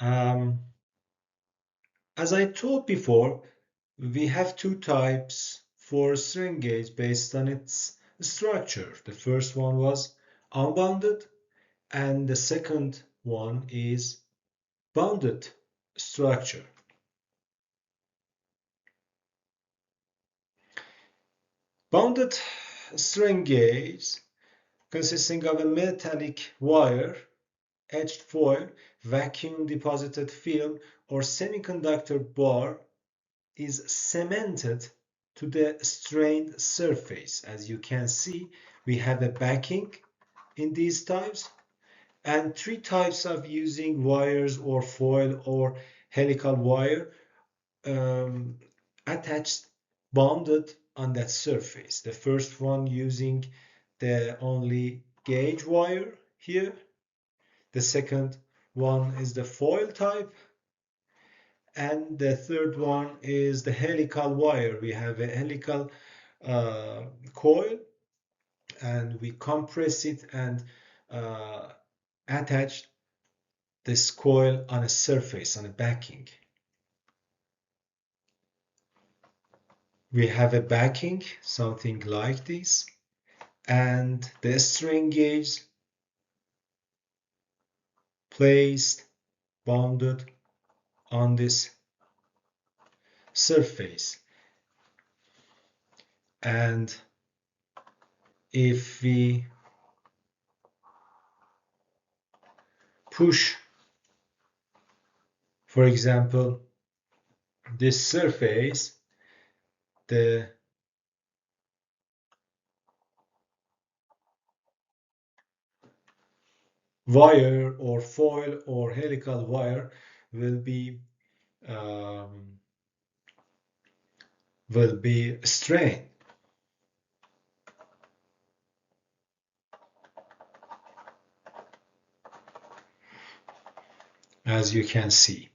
Um, as I told before, we have two types for strain gauge based on its structure. The first one was unbounded, and the second one is bounded structure. Bounded strain gauge consisting of a metallic wire, etched foil, vacuum deposited film, or semiconductor bar is cemented to the strained surface. As you can see, we have a backing in these types and three types of using wires or foil or helical wire attached, bounded on that surface. The first one using the only gauge wire here. The second one is the foil type. And the third one is the helical wire. We have a helical coil and we compress it and attach this coil on a surface, on a backing. We have a backing, something like this, and the strain gauge placed, bounded on this surface. And if we push, for example, this surface, the wire or foil or helical wire will be strained. As you can see.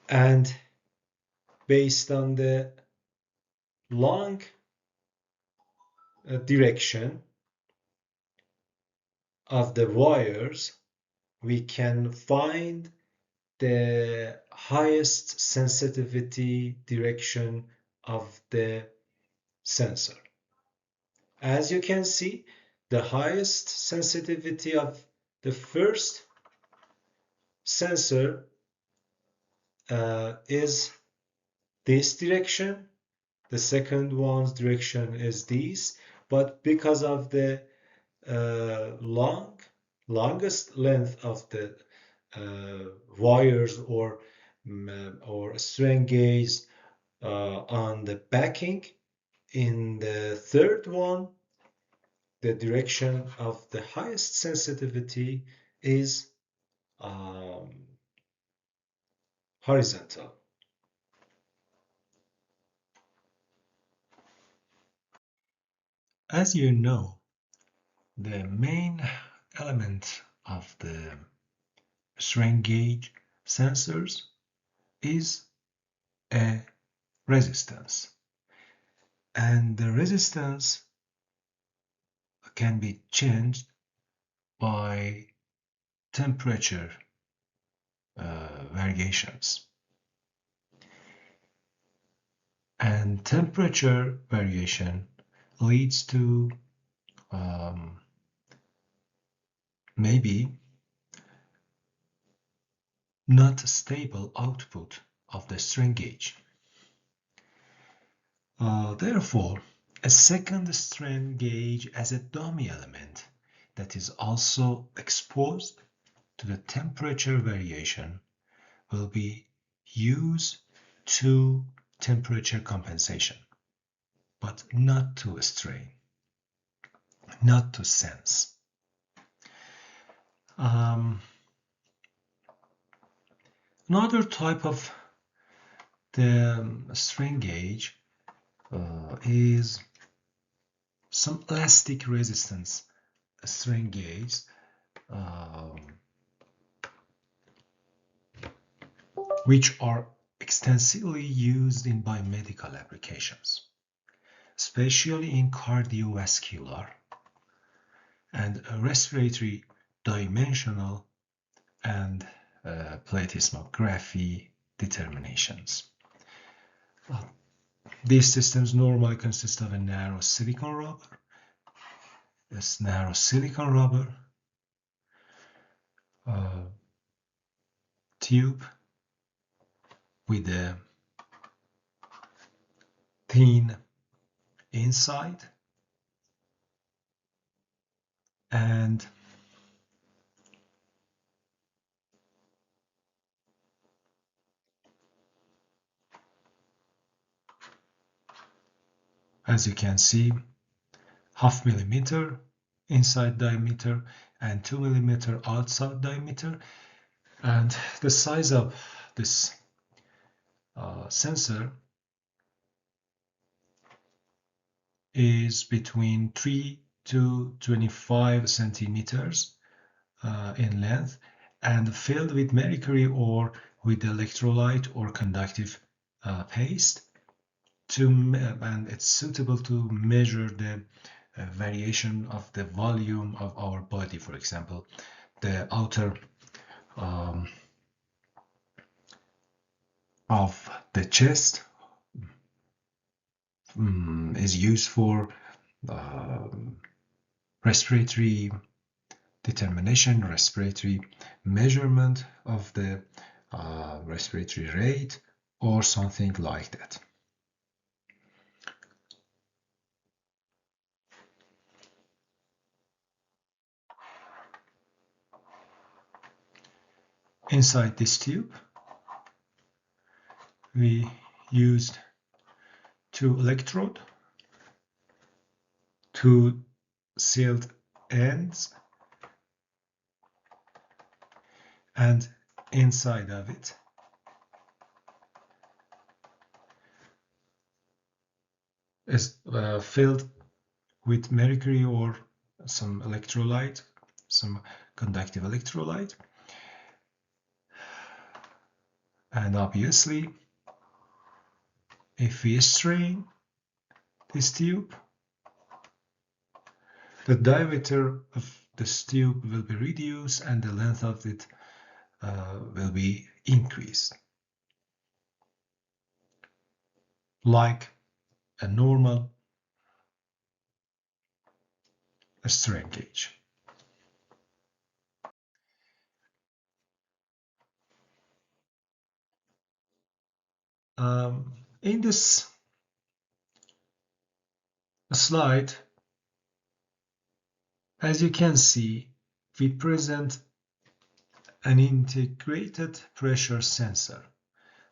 And based on the long direction of the wires, we can find the highest sensitivity direction of the sensor. As you can see, the highest sensitivity of the first sensor is this direction. The second one's direction is this, but because of the longest length of the wires or strain gauge on the backing, in the third one, the direction of the highest sensitivity is horizontal. As you know, the main element of the strain gauge sensors is a resistance. And the resistance can be changed by temperature variations. And temperature variation leads to maybe not stable output of the strain gauge. Therefore, a second strain gauge as a dummy element that is also exposed to the temperature variation will be used to temperature compensation, but not to strain, not to sense. Another type of the strain gauge is some elastic resistance strain gauge which are extensively used in biomedical applications, especially in cardiovascular and respiratory dimensional and plethysmography determinations. These systems normally consist of a narrow silicon rubber. This narrow silicon rubber tube with a thin inside, and as you can see, 0.5 millimeter inside diameter and 2 millimeter outside diameter. And the size of this sensor is between 3 to 25 centimeters in length, and filled with mercury or with electrolyte or conductive paste, and it's suitable to measure the variation of the volume of our body. For example, the outer of the chest is used for respiratory determination, respiratory measurement of the respiratory rate, or something like that. Inside this tube, we used 2 electrodes, 2 sealed ends, and inside of it is filled with mercury or some electrolyte, some conductive electrolyte. And obviously, if we strain this tube, the diameter of this tube will be reduced and the length of it will be increased, like a normal strain gauge. In this slide, as you can see, we present an integrated pressure sensor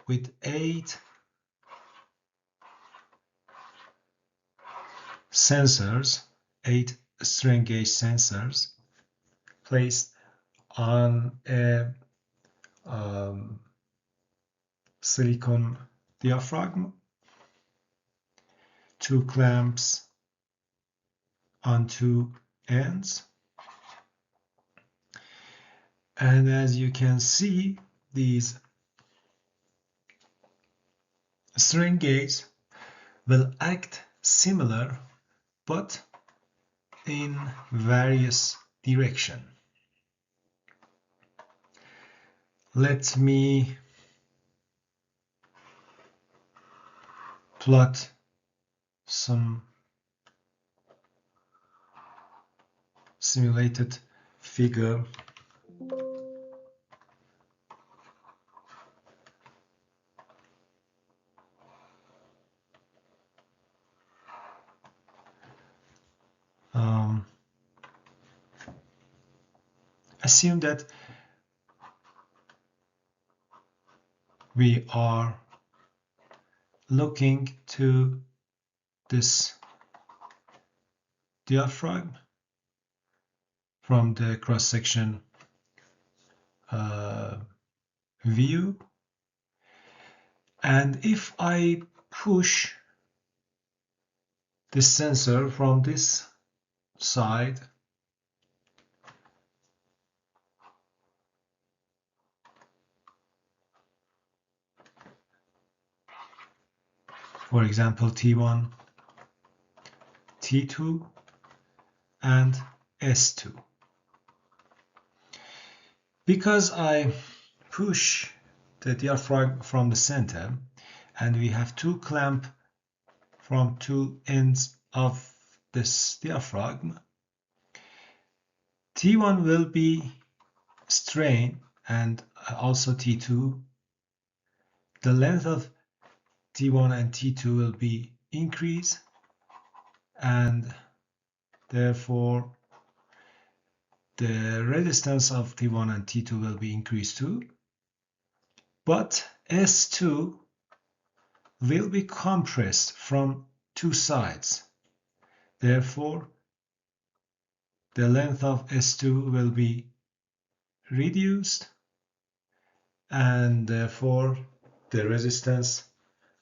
with 8 sensors, 8 strain gauge sensors placed on a silicon diaphragm, 2 clamps on 2 ends, and as you can see, these strain gauges will act similar but in various directions. Let me plot some simulated figure. Assume that we are looking to this diaphragm from the cross-section view, and if I push the sensor from this side, for example T1, T2 and S2, Because I push the diaphragm from the center and we have two clamp from two ends of this diaphragm, T1 will be strain and also T2. The length of T1 and T2 will be increased, and therefore the resistance of T1 and T2 will be increased too. But S2 will be compressed from two sides. Therefore, the length of S2 will be reduced, and therefore the resistance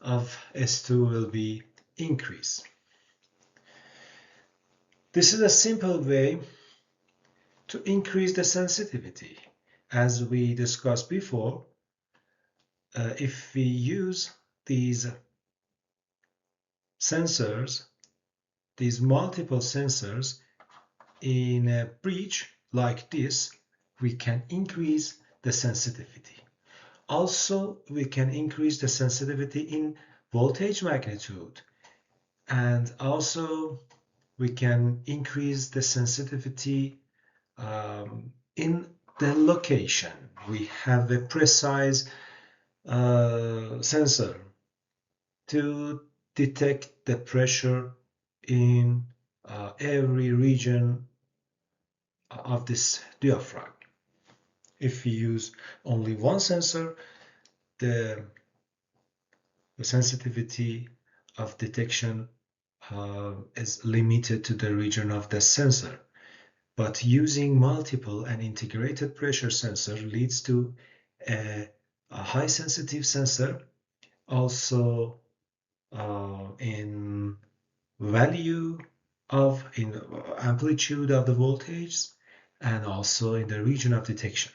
of S2 will be increased. This is a simple way to increase the sensitivity. As we discussed before, if we use these sensors, these multiple sensors in a bridge like this, we can increase the sensitivity. Also, we can increase the sensitivity in voltage magnitude, and also we can increase the sensitivity in the location. We have a precise sensor to detect the pressure in every region of this diaphragm. If we use only one sensor, the sensitivity of detection is limited to the region of the sensor. But using multiple and integrated pressure sensor leads to a high sensitive sensor, also in value of in amplitude of the voltage, and also in the region of detection.